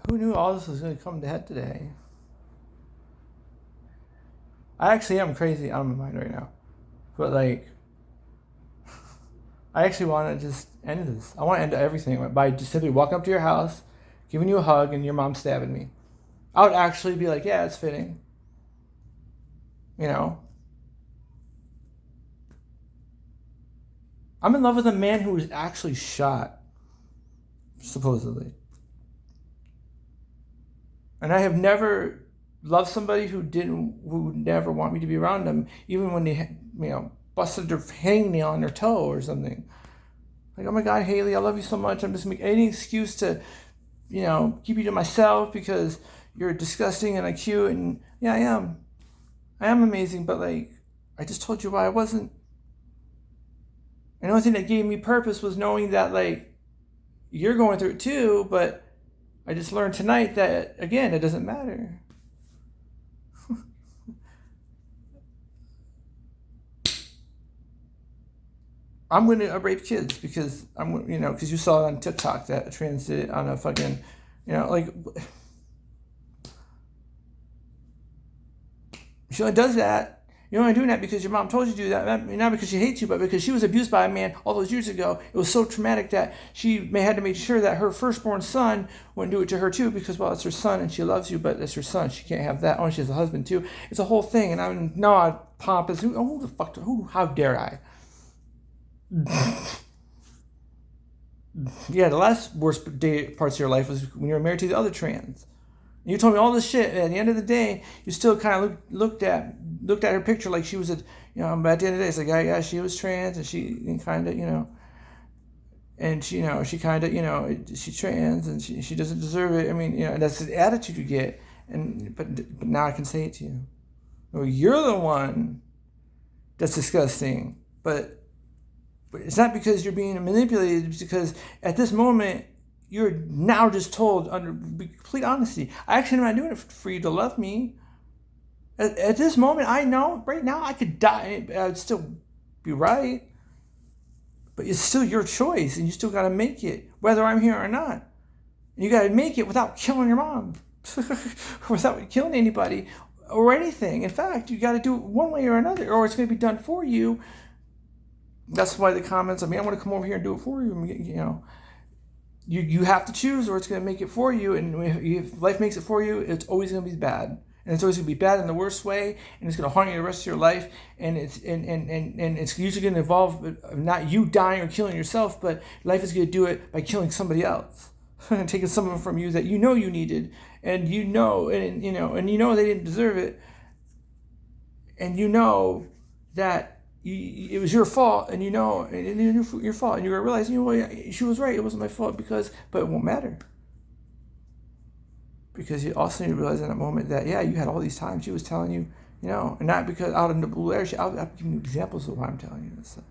Who knew all this was going to come to head today? I actually am crazy out of my mind right now. But, like, I actually want to just end this. I want to end everything by just simply walking up to your house, giving you a hug, and your mom stabbing me. I would actually be like, yeah, it's fitting. You know? I'm in love with a man who was actually shot, supposedly. And I have never loved somebody who would never want me to be around them, even when they, busted their hangnail on their toe or something. Like, oh my God, Haley, I love you so much. I'm just making any excuse to, keep you to myself because you're disgusting and I'm cute. And yeah, I am. I am amazing, but like, I just told you why I wasn't. And the only thing that gave me purpose was knowing that, like, you're going through it too, but I just learned tonight that, again, it doesn't matter. I'm going to rape kids because because you saw it on TikTok that trans did it on a fucking, like, she only does that. You're only doing that because your mom told you to do that, not because she hates you, but because she was abused by a man all those years ago. It was so traumatic that she had to make sure that her firstborn son wouldn't do it to her too, because, well, it's her son and she loves you, but it's her son. She can't have that. Oh, she has a husband too. It's a whole thing. And I'm not pompous. Who the fuck? How dare I? Yeah, the last worst parts of your life was when you were married to the other trans. You told me all this shit, and at the end of the day, you still kind of looked at her picture like she was but at the end of the day, it's like, yeah, she was trans, and she kind of, and she, she kind of, she's trans, and she doesn't deserve it. I mean, that's the attitude you get, but now I can say it to you. Well, you're the one that's disgusting, but it's not because you're being manipulated, it's because at this moment, you're now just told under complete honesty, I actually am not doing it for you to love me. At this moment, I know right now I could die. I'd still be right. But it's still your choice, and you still got to make it, whether I'm here or not. And you got to make it without killing your mom, without killing anybody or anything. In fact, you got to do it one way or another, or it's going to be done for you. That's why the comments, I want to come over here and do it for you, You have to choose, or it's going to make it for you. And if life makes it for you, it's always going to be bad, and it's always going to be bad in the worst way, and it's going to haunt you the rest of your life. And it's usually going to involve not you dying or killing yourself, but life is going to do it by killing somebody else and taking something from you that you needed, and they didn't deserve it, and that. It was your fault, and your fault, and you're gonna realize, she was right. It wasn't my fault but it won't matter, because you also need to realize in that moment that you had all these times she was telling you, and not because out of the blue air. I'll give you examples of why I'm telling you this stuff.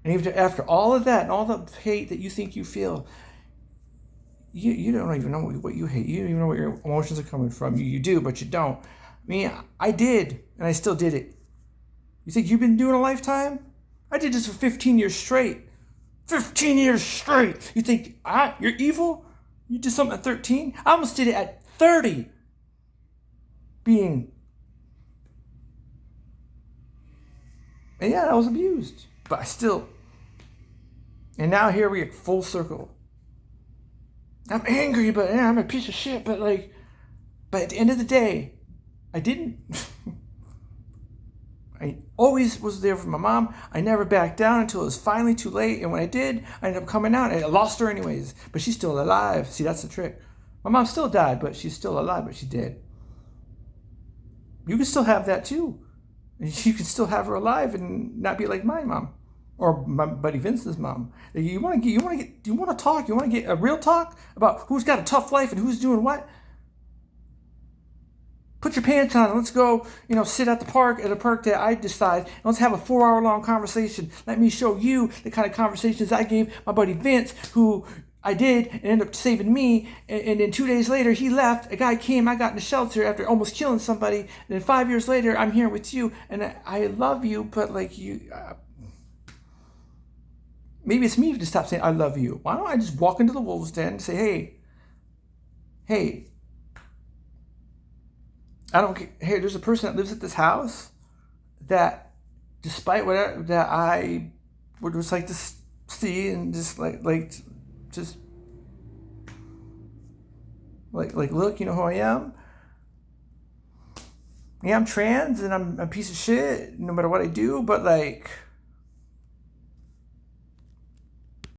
And even after all of that and all the hate that you think you feel, you don't even know what you hate. You don't even know where your emotions are coming from. You do, but you don't. I did, and I still did it. You think you've been doing a lifetime? I did this for 15 years straight. 15 years straight. You think you're evil? You did something at 13? I almost did it at 30. And I was abused. But I still. And now here we are, full circle. I'm angry, but I'm a piece of shit. But at the end of the day, I didn't. I always was there for my mom. I never backed down until it was finally too late. And when I did, I ended up coming out. I lost her anyways, but she's still alive. See, that's the trick. My mom still died, but she's still alive, but she did. You can still have that too. You can still have her alive and not be like my mom or my buddy Vince's mom. You want to talk? You want to get a real talk about who's got a tough life and who's doing what? Put your pants on and let's go, sit at a park that I decide. And let's have a 4-hour-long conversation. Let me show you the kind of conversations I gave my buddy Vince, who I did and ended up saving me. And then 2 days later, he left. A guy came. I got in the shelter after almost killing somebody. And then 5 years later, I'm here with you. And I love you, but maybe it's me to stop saying I love you. Why don't I just walk into the wolves den and say, hey, hey, I don't care. Hey, there's a person that lives at this house that, despite whatever that I would just like to see, and just just look, you know who I am. Yeah, I'm trans and I'm a piece of shit no matter what I do, but like,